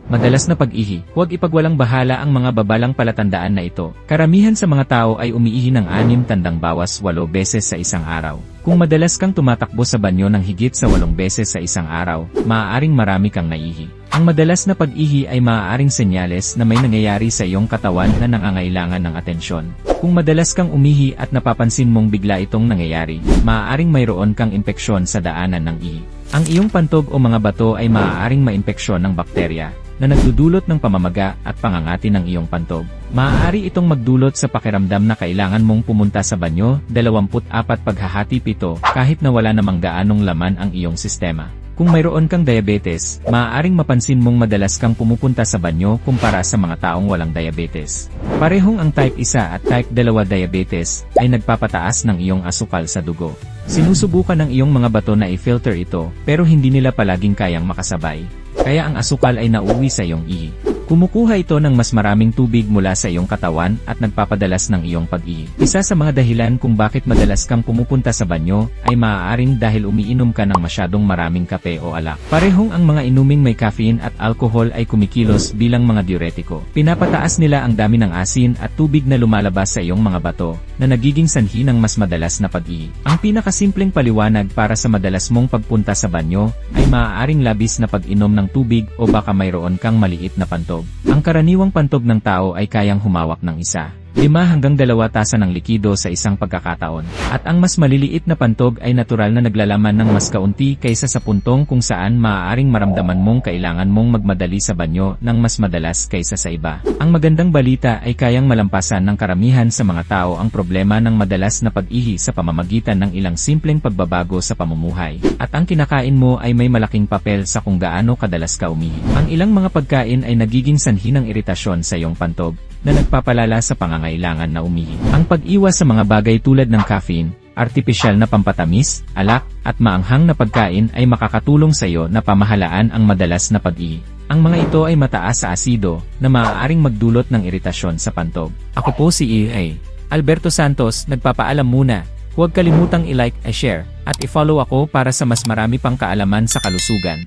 Madalas na pag-ihi, huwag ipagwalang bahala ang mga babalang palatandaan na ito. Karamihan sa mga tao ay umiihi ng 6 tandang bawas 8 beses sa isang araw. Kung madalas kang tumatakbo sa banyo ng higit sa 8 beses sa isang araw, maaaring marami kang naihi. Ang madalas na pag-ihi ay maaaring senyales na may nangyayari sa iyong katawan na nangangailangan ng atensyon. Kung madalas kang umihi at napapansin mong bigla itong nangyayari, maaaring mayroon kang impeksyon sa daanan ng ihi. Ang iyong pantog o mga bato ay maaaring maimpeksyon ng bakterya na nagdudulot ng pamamaga at pangangati ng iyong pantog. Maaari itong magdulot sa pakiramdam na kailangan mong pumunta sa banyo 24 paghahati 7 kahit na wala namang gaanong laman ang iyong sistema. Kung mayroon kang diabetes, maaaring mapansin mong madalas kang pumupunta sa banyo kumpara sa mga taong walang diabetes. Parehong ang type 1 at type 2 diabetes ay nagpapataas ng iyong asukal sa dugo. Sinusubukan ng iyong mga bato na i-filter ito pero hindi nila palaging kayang makasabay. Kaya ang asukal ay nauwi sa iyong ihi. Kumukuha ito ng mas maraming tubig mula sa iyong katawan at nagpapadalas ng iyong pag-ihi. Isa sa mga dahilan kung bakit madalas kang pumupunta sa banyo ay maaaring dahil umiinom ka ng masyadong maraming kape o alak. Parehong ang mga inuming may caffeine at alcohol ay kumikilos bilang mga diuretiko. Pinapataas nila ang dami ng asin at tubig na lumalabas sa iyong mga bato na nagiging sanhi ng mas madalas na pag-ihi. Ang pinakasimpleng paliwanag para sa madalas mong pagpunta sa banyo ay maaaring labis na pag-inom ng tubig o baka mayroon kang maliit na pantog. Ang karaniwang pantog ng tao ay kayang humawak ng 1 hanggang 2 tasa ng likido sa isang pagkakataon. At ang mas maliliit na pantog ay natural na naglalaman ng mas kaunti kaysa sa puntong kung saan maaaring maramdaman mong kailangan mong magmadali sa banyo ng mas madalas kaysa sa iba. Ang magandang balita ay kayang malampasan ng karamihan sa mga tao ang problema ng madalas na pag-ihi sa pamamagitan ng ilang simpleng pagbabago sa pamumuhay. At ang kinakain mo ay may malaking papel sa kung gaano kadalas ka umihi. Ang ilang mga pagkain ay nagiging sanhi ng iritasyon sa iyong pantog na nagpapalala sa pangangailangan na umihi. Ang pag-iwas sa mga bagay tulad ng caffeine, artipisyal na pampatamis, alak, at maanghang na pagkain ay makakatulong sa iyo na pamahalaan ang madalas na pag-ihi. Ang mga ito ay mataas sa asido na maaaring magdulot ng iritasyon sa pantog. Ako po si E.A. Alberto Santos, nagpapaalam muna. Huwag kalimutang i-like, i-share, at i-follow ako para sa mas marami pang kaalaman sa kalusugan.